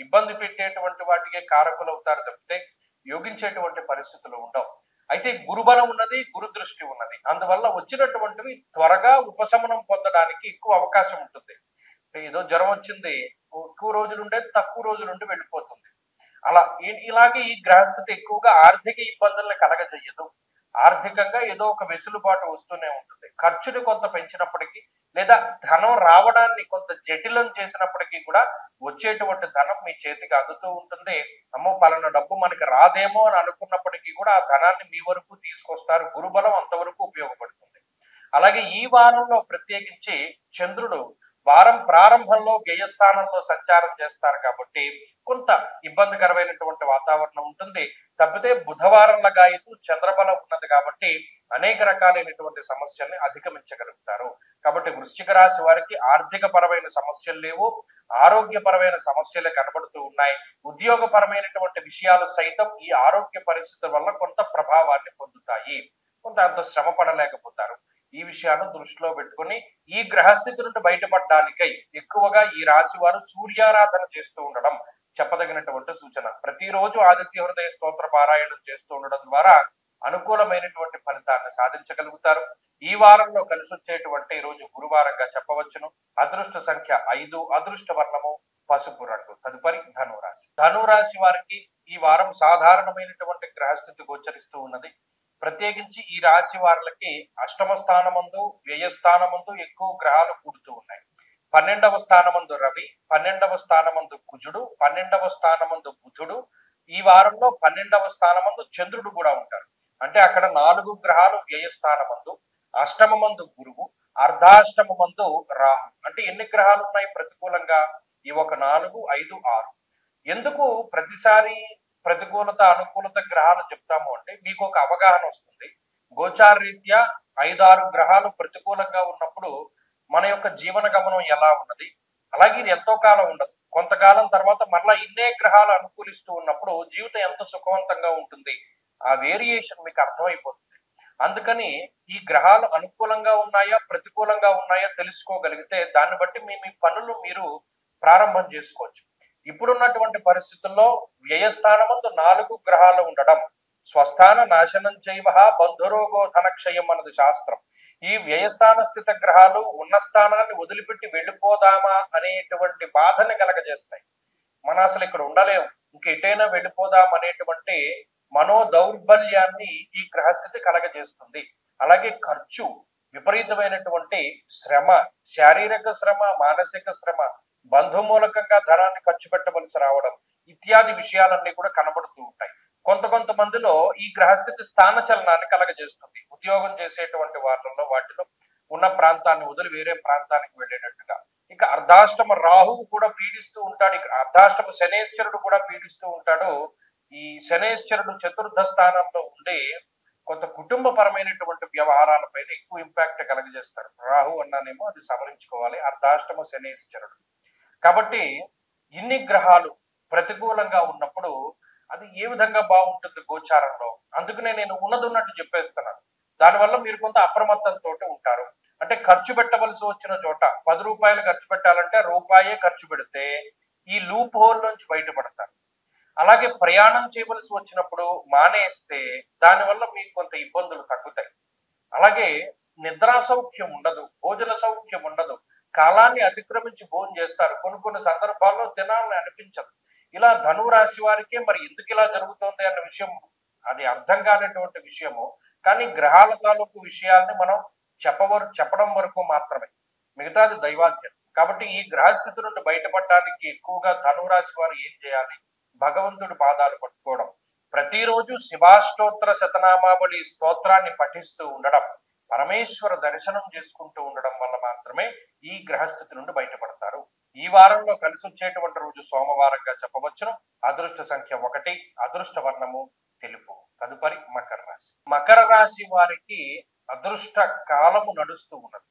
ఇబ్బంది పెట్టేటువంటి వాటికే కారకులు అవుతారు తప్పితే యోగించేటువంటి పరిస్థితులు ఉండవు. అయితే గురుబలం ఉన్నది, గురు దృష్టి ఉన్నది. అందువల్ల వచ్చినటువంటివి త్వరగా ఉపశమనం పొందడానికి ఎక్కువ అవకాశం ఉంటుంది. ఏదో జ్వరం వచ్చింది, ఎక్కువ రోజులు ఉండేది తక్కువ రోజులుండి వెళ్ళిపోతుంది. అలా ఇలాగే ఈ గ్రహస్థితి ఎక్కువగా ఆర్థిక ఇబ్బందులను కలగజేయదు. ఆర్థికంగా ఏదో ఒక వెసులుబాటు వస్తూనే ఉంటుంది. ఖర్చుని కొంత పెంచినప్పటికీ, లేదా ధనం రావడాన్ని కొంత జటిలం చేసినప్పటికీ కూడా వచ్చేటువంటి ధనం మీ చేతికి అందుతూ ఉంటుంది. అమ్మో పలానా డబ్బు మనకి రాదేమో అని అనుకున్నప్పటికీ కూడా ఆ ధనాన్ని మీ వరకు తీసుకొస్తారు. గురుబలం అంతవరకు ఉపయోగపడుతుంది. అలాగే ఈ వారంలో ప్రత్యేకించి చంద్రుడు వారం ప్రారంభంలో వ్యయస్థానంలో సంచారం చేస్తారు కాబట్టి కొంత ఇబ్బందికరమైనటువంటి వాతావరణం ఉంటుంది. తప్పితే బుధవారం లగాయతు చంద్రబలం ఉన్నది కాబట్టి అనేక రకాలైనటువంటి సమస్యల్ని అధిగమించగలుగుతారు. కాబట్టి వృశ్చిక రాశి వారికి ఆర్థిక పరమైన సమస్యలు లేవు, ఆరోగ్యపరమైన సమస్యలే కనబడుతూ ఉన్నాయి. ఉద్యోగపరమైనటువంటి విషయాలు సైతం ఈ ఆరోగ్య పరిస్థితుల వల్ల కొంత ప్రభావాన్ని పొందుతాయి. కొంత అంత శ్రమ పడలేకపోతారు. ఈ విషయాన్ని దృష్టిలో పెట్టుకుని ఈ గ్రహస్థితి నుండి బయటపడడానికై ఎక్కువగా ఈ రాశి వారు సూర్యారాధన చేస్తూ ఉండడం చెప్పదగినటువంటి సూచన. ప్రతిరోజు ఆదిత్య హృదయ స్తోత్ర పారాయణం చేస్తూ ఉండడం ద్వారా అనుకూలమైనటువంటి ఫలితాన్ని సాధించగలుగుతారు. ఈ వారంలో కలిసి వచ్చేటువంటి రోజు గురువారంగా చెప్పవచ్చును. అదృష్ట సంఖ్య 5, అదృష్ట వర్ణము పసుపు రంగు. తదుపరి ధనురాశి. ధనురాశి వారికి ఈ వారం సాధారణమైనటువంటి గ్రహస్థితి గోచరిస్తూ ఉన్నది. ప్రత్యేకించి ఈ రాశి వారికి అష్టమ స్థానమందు, వ్యయస్థానమందు ఎక్కువ గ్రహాలు కూడుతూ ఉన్నాయి. 12వ స్థానమందు రవి, 12వ స్థానమందు కుజుడు, 12వ స్థానమందు బుధుడు, ఈ వారంలో 12వ స్థానమందు చంద్రుడు కూడా ఉంటారు. అంటే అక్కడ 4 గ్రహాలు వ్యయస్థానమందు, అష్టమమందు గురువు, అర్ధాష్టమందు రాహు. అంటే ఎన్ని గ్రహాలు ఉన్నాయి ప్రతికూలంగా? ఈ ఒక 4, 5, 6. ఎందుకు ప్రతిసారి ప్రతికూలత అనుకూలత గ్రహాలు చెప్తాము అంటే మీకు ఒక అవగాహన వస్తుంది. గోచారరీత్యా 5-6 గ్రహాలు ప్రతికూలంగా ఉన్నప్పుడు మన యొక్క జీవన గమనం ఎలా ఉన్నది, అలాగే ఇది ఎంతో కాలం ఉండదు, కొంతకాలం తర్వాత మరలా ఇన్నే గ్రహాలు అనుకూలిస్తూ ఉన్నప్పుడు జీవితం ఎంత సుఖవంతంగా ఉంటుంది ఆ వేరియేషన్ మీకు అర్థమైపోతుంది. అందుకని ఈ గ్రహాలు అనుకూలంగా ఉన్నాయా ప్రతికూలంగా ఉన్నాయా తెలుసుకోగలిగితే దాన్ని బట్టి మీ మీ పనులు మీరు ప్రారంభం చేసుకోవచ్చు. ఇప్పుడున్నటువంటి పరిస్థితుల్లో వ్యయస్థానమందు 4 గ్రహాలు ఉండడం స్వస్థాన నాశనం చైవ బంధురోగో ధనక్షయం అన్నది శాస్త్రం. ఈ వ్యయస్థాన స్థిత గ్రహాలు ఉన్న స్థానాన్ని వదిలిపెట్టి వెళ్ళిపోదామా అనేటువంటి బాధని కలగజేస్తాయి. మనం అసలు ఇక్కడ ఉండలేము, ఇంక ఎటైనా వెళ్ళిపోదాం అనేటువంటి మనో దౌర్బల్యాన్ని ఈ గ్రహస్థితి కలగజేస్తుంది. అలాగే ఖర్చు, విపరీతమైనటువంటి శ్రమ, శారీరక శ్రమ, మానసిక శ్రమ, బంధుమూలకంగా ధనాన్ని ఖర్చు పెట్టవలసి రావడం ఇత్యాది విషయాలన్నీ కూడా కనబడుతూ ఉంటాయి. కొంతమందిలో ఈ గ్రహస్థితి స్థాన చలనాన్ని కలగజేస్తుంది. ఉద్యోగం చేసేటువంటి వాటిలో ఉన్న ప్రాంతాన్ని వదిలి వేరే ప్రాంతానికి వెళ్ళేటట్టుగా. ఇక అర్ధాష్టమ రాహువు కూడా పీడిస్తూ ఉంటాడు, ఇక అర్ధాష్టమ శనేశ్వరుడు కూడా పీడిస్తూ ఉంటాడు. ఈ శనేశ్వరుడు చతుర్థ స్థానంలో ఉండి కొంత కుటుంబపరమైనటువంటి వ్యవహారాలపైన ఎక్కువ ఇంపాక్ట్ కలగజేస్తాడు. రాహు అన్నానేమో అది సవరించుకోవాలి, అర్ధాష్టమ శనేశ్వరుడు. కాబట్టి ఇన్ని గ్రహాలు ప్రతికూలంగా ఉన్నప్పుడు అది ఏ విధంగా బాగుంటుంది గోచారంలో? అందుకనే నేను ఉన్నట్టు చెప్పేస్తున్నాను. దానివల్ల మీరు కొంత అప్రమత్తంతో ఉంటారు. అంటే ఖర్చు పెట్టవలసి వచ్చిన చోట 10 రూపాయలు ఖర్చు పెట్టాలంటే రూపాయే ఖర్చు పెడితే ఈ లూప్ హోల్ నుంచి బయటపడతారు. అలాగే ప్రయాణం చేయవలసి వచ్చినప్పుడు మానేస్తే దానివల్ల మీకు కొంత ఇబ్బందులు తగ్గుతాయి. అలాగే నిద్రా సౌఖ్యం ఉండదు, భోజన సౌఖ్యం ఉండదు, కాలాన్ని అతిక్రమించి భోజనం చేస్తారు. కొన్ని సందర్భాల్లో తినాలని అనిపించదు. ఇలా ధనురాశి వారికే మరి ఎందుకు ఇలా జరుగుతుంది అన్న విషయం అది అర్థం కానటువంటి విషయము. కానీ గ్రహాల తాలూకు విషయాల్ని మనం చెప్పడం వరకు మాత్రమే, మిగతాది దైవాధ్యం. కాబట్టి ఈ గ్రహస్థితి నుండి బయటపడడానికి ఎక్కువగా ధనురాశి వారు ఏం చేయాలి? భగవంతుడి పాదాలు పట్టుకోవడం, ప్రతిరోజు శివాష్టోత్తర శతనామావళి స్తోత్రాన్ని పఠిస్తూ ఉండడం, పరమేశ్వర దర్శనం చేసుకుంటూ ఉండడం వల్ల మాత్రమే ఈ గ్రహస్థితి నుండి బయటపడతారు. ఈ వారంలో కలిసి వచ్చేటువంటి రోజు సోమవారంగా చెప్పవచ్చును. అదృష్ట సంఖ్య 1, అదృష్ట వర్ణము తెలుపు. తదుపరి మకర రాశి. మకర రాశి వారికి అదృష్ట కాలము నడుస్తూ ఉన్నది.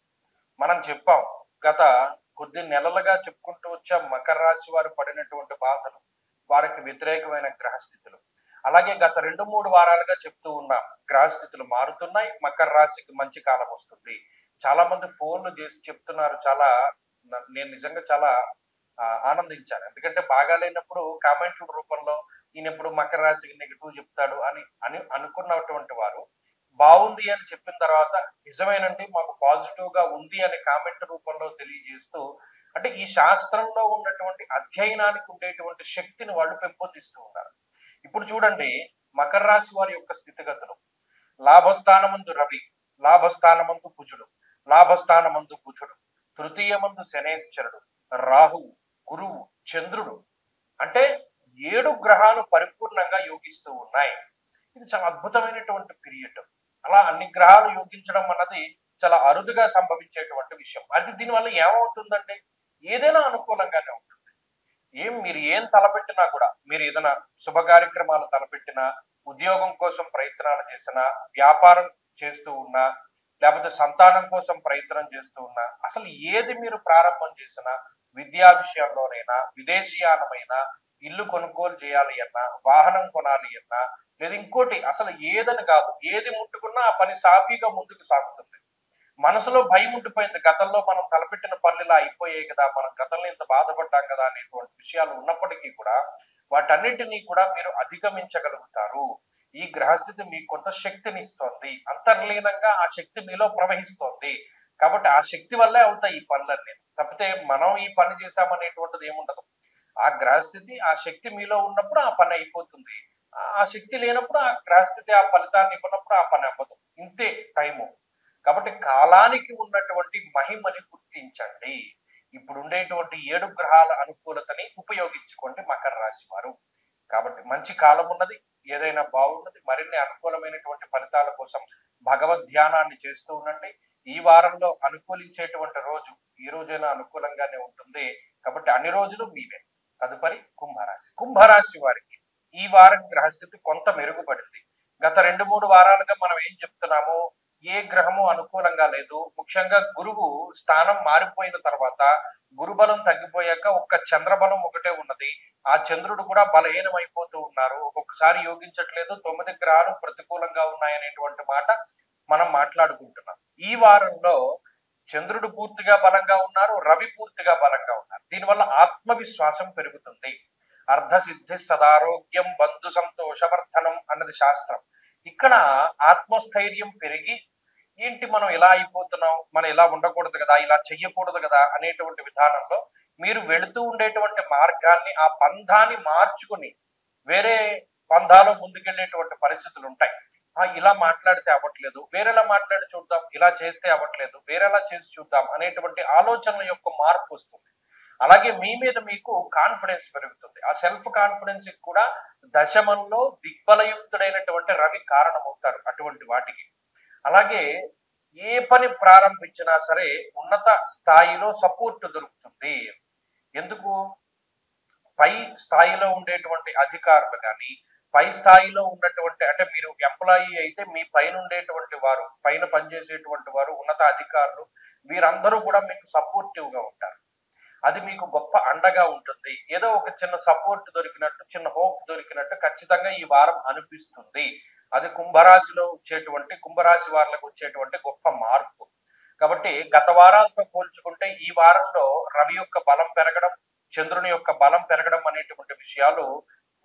మనం చెప్పాం, గత కొద్ది నెలలుగా చెప్పుకుంటూ వచ్చాం మకర రాశి వారు పడినటువంటి బాధలు, వారికి వ్యతిరేకమైన గ్రహస్థితులు. అలాగే గత 2-3 వారాలుగా చెప్తూ ఉన్నాం, గ్రహస్థితులు మారుతున్నాయి, మకర రాశికి మంచి కాలం వస్తుంది. చాలా మంది ఫోన్లు చేసి చెప్తున్నారు. నేను నిజంగా చాలా ఆనందించాను. ఎందుకంటే బాగాలేనప్పుడు కామెంట్ల రూపంలో ఈయన ఎప్పుడు మకర రాశికి నెగిటివ్ చెప్తాడు అని అనుకున్నటువంటి వారు బాగుంది అని చెప్పిన తర్వాత నిజమేనండి మాకు పాజిటివ్ గా ఉంది అని కామెంట్ రూపంలో తెలియజేస్తూ, అంటే ఈ శాస్త్రంలో ఉన్నటువంటి అధ్యయనానికి ఉండేటువంటి శక్తిని వాళ్ళు పెంపొందిస్తూ ఉన్నారు. ఇప్పుడు చూడండి, మకర రాశి వారి యొక్క స్థితిగతులు: లాభస్థానమందు రవి, లాభస్థానమందు కుజుడు, లాభస్థానమందు బుధుడు, తృతీయమందు శనేశ్వరుడు, రాహువు, గురువు, చంద్రుడు. అంటే 7 గ్రహాలు పరిపూర్ణంగా యోగిస్తూ ఉన్నాయి. ఇది చాలా అద్భుతమైనటువంటి పీరియడ్. అలా అన్ని గ్రహాలు యోగించడం అన్నది చాలా అరుదుగా సంభవించేటువంటి విషయం. అది దీనివల్ల ఏమవుతుందంటే ఏదైనా అనుకూలంగానే ఉంటుంది. మీరు ఏం తలపెట్టినా కూడా, మీరు ఏదైనా శుభ కార్యక్రమాలు తలపెట్టినా, ఉద్యోగం కోసం ప్రయత్నాలు చేసినా, వ్యాపారం చేస్తూ ఉన్నా, లేకపోతే సంతానం కోసం ప్రయత్నం చేస్తూ ఉన్నా, అసలు ఏది మీరు ప్రారంభం చేసినా, విద్యా విషయంలోనైనా, విదేశీయానమైనా, ఇల్లు కొనుగోలు చేయాలి అన్నా, వాహనం కొనాలి అన్నా, లేదా ఇంకోటి అసలు ఏదని కాదు, ఏది ముట్టుకున్నా ఆ పని సాఫీగా ముందుకు సాగుతుంది. మనసులో భయం ఉండిపోయింది, గతంలో మనం తలపెట్టిన పనులు అయిపోయాయి కదా, మనం గతంలో ఇంత బాధపడ్డాం కదా అనేటువంటి విషయాలు ఉన్నప్పటికీ కూడా వాటన్నిటినీ కూడా మీరు అధిగమించగలుగుతారు. ఈ గ్రహస్థితి మీకు కొంత శక్తిని ఇస్తోంది, అంతర్లీనంగా ఆ శక్తి మీలో ప్రవహిస్తోంది. కాబట్టి ఆ శక్తి వల్లే అవుతాయి ఈ పనులన్నీ, తప్పితే మనం ఈ పని చేశామనేటువంటిది ఏముండదు. ఆ గ్రహస్థితి, ఆ శక్తి మీలో ఉన్నప్పుడు ఆ పని అయిపోతుంది. ఆ శక్తి లేనప్పుడు ఆ గ్రహస్థితి ఆ ఫలితాన్ని ఇవ్వనప్పుడు ఆ పని అవ్వదు. ఇంతే టైము. కాబట్టి కాలానికి ఉన్నటువంటి మహిమని గుర్తించండి. ఇప్పుడు ఉండేటువంటి 7 గ్రహాల అనుకూలతని ఉపయోగించుకోండి మకర రాశి వారు. కాబట్టి మంచి కాలం ఉన్నది, ఏదైనా బాగున్నది. మరిన్ని అనుకూలమైనటువంటి ఫలితాల కోసం భగవద్ ధ్యానాన్ని చేస్తూ ఉండండి. ఈ వారంలో అనుకూలించేటువంటి రోజు ఈ రోజైనా అనుకూలంగానే ఉంటుంది. కాబట్టి అన్ని రోజులు మీవే. తదుపరి కుంభరాశి. కుంభరాశి వారికి ఈ వారం గ్రహస్థితి కొంత మెరుగుపడింది. గత 2-3 వారాలుగా మనం ఏం చెప్తున్నాము, ఏ గ్రహము అనుకూలంగా లేదు. ముఖ్యంగా గురువు స్థానం మారిపోయిన తర్వాత, గురుబలం తగ్గిపోయాక ఒక్క చంద్రబలం ఒకటే ఉన్నది. ఆ చంద్రుడు కూడా బలహీనమైపోతూ ఉన్నారు. ఒక్కొక్కసారి యోగించట్లేదు. 9 గ్రహాలు ప్రతికూలంగా ఉన్నాయనేటువంటి మాట మనం మాట్లాడుకుంటున్నాం. ఈ వారంలో చంద్రుడు పూర్తిగా బలంగా ఉన్నారు. రవి పూర్తిగా బలంగా ఉన్నారు. దీనివల్ల ఆత్మవిశ్వాసం పెరుగుతుంది. అర్ధసిద్ధి సదారోగ్యం బంధు సంతోషవర్ధనం అన్నది శాస్త్రం. ఇక్కడ ఆత్మస్థైర్యం పెరిగి ఏంటి మనం ఇలా అయిపోతున్నాం, మనం ఇలా ఉండకూడదు కదా, ఇలా చెయ్యకూడదు కదా అనేటువంటి విధానంలో మీరు వెళుతూ ఉండేటువంటి మార్గాన్ని, ఆ పంధాన్ని మార్చుకుని వేరే పంధాలో ముందుకెళ్ళేటువంటి పరిస్థితులు ఉంటాయి. ఇలా మాట్లాడితే అవ్వట్లేదు, వేరేలా మాట్లాడి చూద్దాం, ఇలా చేస్తే అవ్వట్లేదు, వేరేలా చేసి చూద్దాం అనేటువంటి ఆలోచనల యొక్క మార్పు వస్తుంది. అలాగే మీ మీద మీకు కాన్ఫిడెన్స్ పెరుగుతుంది. ఆ సెల్ఫ్ కాన్ఫిడెన్స్ కూడా దశమంలో దిగ్బలయుక్తుడైనటువంటి రవి కారణమవుతారు అటువంటి వాటికి. అలాగే ఏ పని ప్రారంభించినా సరే ఉన్నత స్థాయిలో సపోర్ట్ దొరుకుతుంది. ఎందుకు? పై స్థాయిలో ఉండేటువంటి అధికారులు కానీ, పై స్థాయిలో ఉన్నటువంటి, అంటే మీరు ఎంప్లాయీ అయితే మీ పైన ఉండేటువంటి వారు, పైన పనిచేసేటువంటి వారు, ఉన్నత అధికారులు, వీరందరూ కూడా మీకు సపోర్టివ్ గా ఉంటారు. అది మీకు గొప్ప అండగా ఉంటుంది. ఏదో ఒక చిన్న సపోర్ట్ దొరికినట్టు, చిన్న హోప్ దొరికినట్టు ఖచ్చితంగా ఈ వారం అనిపిస్తుంది. అది కుంభరాశి వారులకు వచ్చేటువంటి గొప్ప మార్పు. కాబట్టి గత వారాలతో పోల్చుకుంటే ఈ వారంలో రవి యొక్క బలం పెరగడం, చంద్రుని యొక్క బలం పెరగడం అనేటువంటి విషయాలు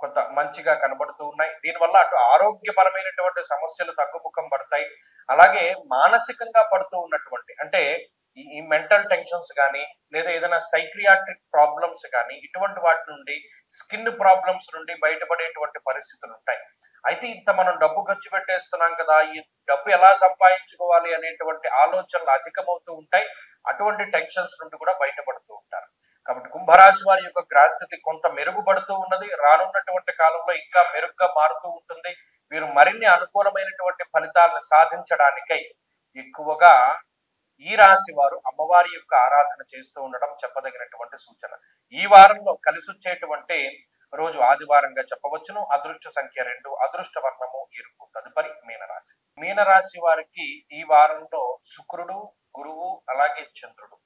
కొంత మంచిగా కనబడుతూ ఉన్నాయి. దీనివల్ల అటు ఆరోగ్యపరమైనటువంటి సమస్యలు తగ్గుముఖం పడతాయి. అలాగే మానసికంగా పడుతూ ఉన్నటువంటి, అంటే ఈ మెంటల్ టెన్షన్స్ కానీ, లేదా ఏదైనా సైక్రియాట్రిక్ ప్రాబ్లమ్స్ కానీ, ఇటువంటి వాటి నుండి, స్కిన్ ప్రాబ్లమ్స్ నుండి బయటపడేటువంటి పరిస్థితులు ఉంటాయి. అయితే ఇంత మనం డబ్బు ఖర్చు పెట్టేస్తున్నాం కదా, ఈ డబ్బు ఎలా సంపాదించుకోవాలి అనేటువంటి ఆలోచనలు అధికమవుతూ ఉంటాయి. అటువంటి టెన్షన్స్ నుండి కూడా బయటపడుతూ ఉంటారు. కాబట్టి కుంభరాశి వారి యొక్క గ్రహస్థితి కొంత మెరుగుపడుతూ ఉన్నది. రానున్నటువంటి కాలంలో ఇంకా మెరుగ్గా మారుతూ ఉంటుంది. వీరు మరిన్ని అనుకూలమైనటువంటి ఫలితాలను సాధించడానికై ఎక్కువగా ఈ రాశి వారు అమ్మవారి యొక్క ఆరాధన చేస్తూ ఉండడం చెప్పదగినటువంటి సూచన. ఈ వారంలో కలిసి వచ్చేటువంటి రోజు ఆదివారంగా చెప్పవచ్చును. అదృష్ట సంఖ్య 2, అదృష్ట వర్ణము ఎరుపు. తదుపరి మీనరాశి. మీనరాశి వారికి ఈ వారంలో శుక్రుడు, గురువు, అలాగే చంద్రుడు,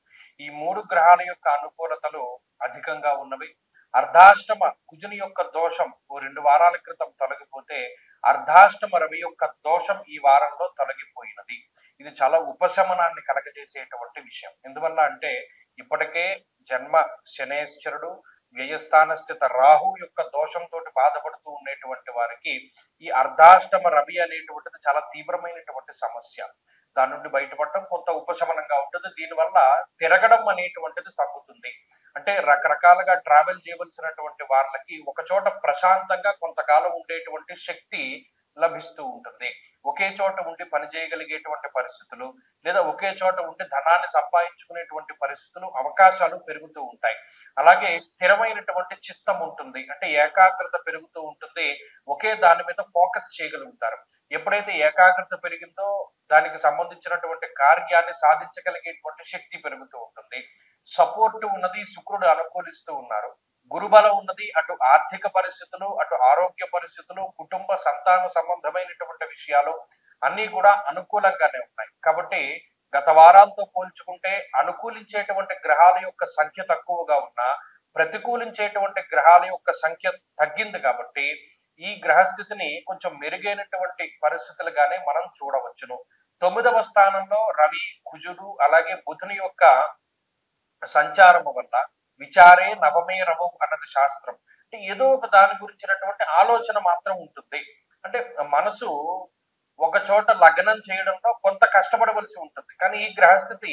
ఈ 3 గ్రహాల యొక్క అనుకూలతలు అధికంగా ఉన్నవి. అర్ధాష్టమ కుజుని యొక్క దోషం 2 వారాల క్రితం తొలగిపోతే, అర్ధాష్టమ రవి యొక్క దోషం ఈ వారంలో తొలగిపోయినది. ఇది చాలా ఉపశమనాన్ని కలగజేసేటువంటి విషయం. ఎందువల్ల అంటే ఇప్పటికే జన్మ శనేశ్వరుడు, వ్యయస్థాన స్థిత రాహు యొక్క దోషంతో బాధపడుతూ ఉండేటువంటి వారికి ఈ అర్ధాష్టమ రవి అనేటువంటిది చాలా తీవ్రమైనటువంటి సమస్య. దాని నుండి బయటపడటం కొంత ఉపశమనంగా ఉంటుంది. దీనివల్ల తిరగడం అనేటువంటిది తగ్గుతుంది. అంటే రకరకాలుగా ట్రావెల్ చేయవలసినటువంటి వాళ్ళకి ఒక చోట ప్రశాంతంగా కొంతకాలం ఉండేటువంటి శక్తి లభిస్తూ ఉంటుంది. ఒకే చోట ఉండి పని చేయగలిగేటువంటి పరిస్థితులు, లేదా ఒకే చోట ఉండి ధనాన్ని సంపాదించుకునేటువంటి పరిస్థితులు, అవకాశాలు పెరుగుతూ ఉంటాయి. అలాగే స్థిరమైనటువంటి చిత్తం ఉంటుంది. అంటే ఏకాగ్రత పెరుగుతూ ఉంటుంది. ఒకే దాని మీద ఫోకస్ చేయగలుగుతారు. ఎప్పుడైతే ఏకాగ్రత పెరిగిందో దానికి సంబంధించినటువంటి కార్యాన్ని సాధించగలిగేటువంటి శక్తి పెరుగుతూ ఉంటుంది. సపోర్ట్ ఉన్నది, శుక్రుడు అనుకూలిస్తూ ఉన్నారు. గురుబలం ఉన్నది. అటు ఆర్థిక పరిస్థితులు, అటు ఆరోగ్య పరిస్థితులు, కుటుంబ సంతాన సంబంధమైనటువంటి విషయాలు అన్ని కూడా అనుకూలంగానే ఉన్నాయి. కాబట్టి గత వారాలతో పోల్చుకుంటే అనుకూలించేటువంటి గ్రహాల యొక్క సంఖ్య తక్కువగా ఉన్నా, ప్రతికూలించేటువంటి గ్రహాల యొక్క సంఖ్య తగ్గింది. కాబట్టి ఈ గ్రహస్థితిని కొంచెం మెరుగైనటువంటి పరిస్థితులుగానే మనం చూడవచ్చును. 9వ స్థానంలో రవి, కుజుడు, అలాగే బుధుని యొక్క సంచారము వల్ల విచారే నవమే రవం అన్నది శాస్త్రం. అంటే ఏదో ఒక దాని గురించినటువంటి ఆలోచన మాత్రం ఉంటుంది. అంటే మనసు ఒక చోట లగ్నం చేయడంలో కొంత కష్టపడవలసి ఉంటుంది. కానీ ఈ గ్రహస్థితి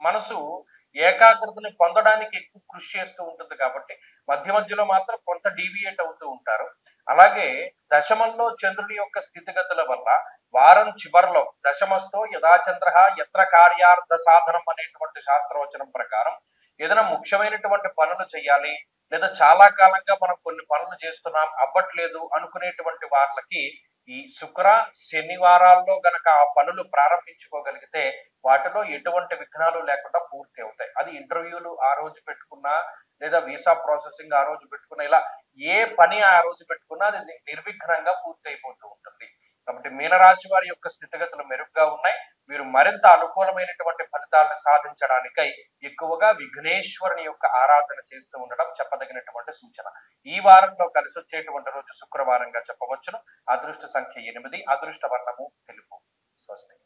మనసు ఏకాగ్రతని పొందడానికి ఎక్కువ కృషి చేస్తూ ఉంటుంది. కాబట్టి మధ్య మధ్యలో మాత్రం కొంత డీవియేట్ అవుతూ ఉంటారు. అలాగే దశమంలో చంద్రుని యొక్క స్థితిగతుల వల్ల వారం చివరిలో దశమస్థో యథాచంద్ర యత్ర కార్యార్థ సాధనం అనేటువంటి శాస్త్రవచనం ప్రకారం ఏదైనా ముఖ్యమైనటువంటి పనులు చేయాలి, లేదా చాలా కాలంగా మనం కొన్ని పనులు చేస్తున్నాం అవ్వట్లేదు అనుకునేటువంటి వాళ్ళకి ఈ శుక్ర శనివారాల్లో గనక ఆ పనులు ప్రారంభించుకోగలిగితే వాటిలో ఎటువంటి విఘ్నాలు లేకుండా పూర్తి అవుతాయి. అది ఇంటర్వ్యూలు ఆ రోజు పెట్టుకున్నా, లేదా వీసా ప్రాసెసింగ్ ఆ రోజు పెట్టుకున్నా, ఇలా ఏ పని ఆ రోజు పెట్టుకున్నా అది నిర్విఘ్నంగా పూర్తి అయిపోతూ ఉంటుంది. కాబట్టి మీనరాశి వారి యొక్క స్థితిగతులు మెరుగ్గా ఉన్నాయి. వీరు మరింత అనుకూలమైనటువంటి ఫలితాలను సాధించడానికై ఎక్కువగా విఘ్నేశ్వరుని యొక్క ఆరాధన చేస్తూ ఉండడం చెప్పదగినటువంటి సూచన. ఈ వారంలో కలిసి వచ్చేటువంటి రోజు శుక్రవారంగా చెప్పవచ్చును. అదృష్ట సంఖ్య 8, అదృష్ట వర్ణము తెలుపు. స్వస్తి.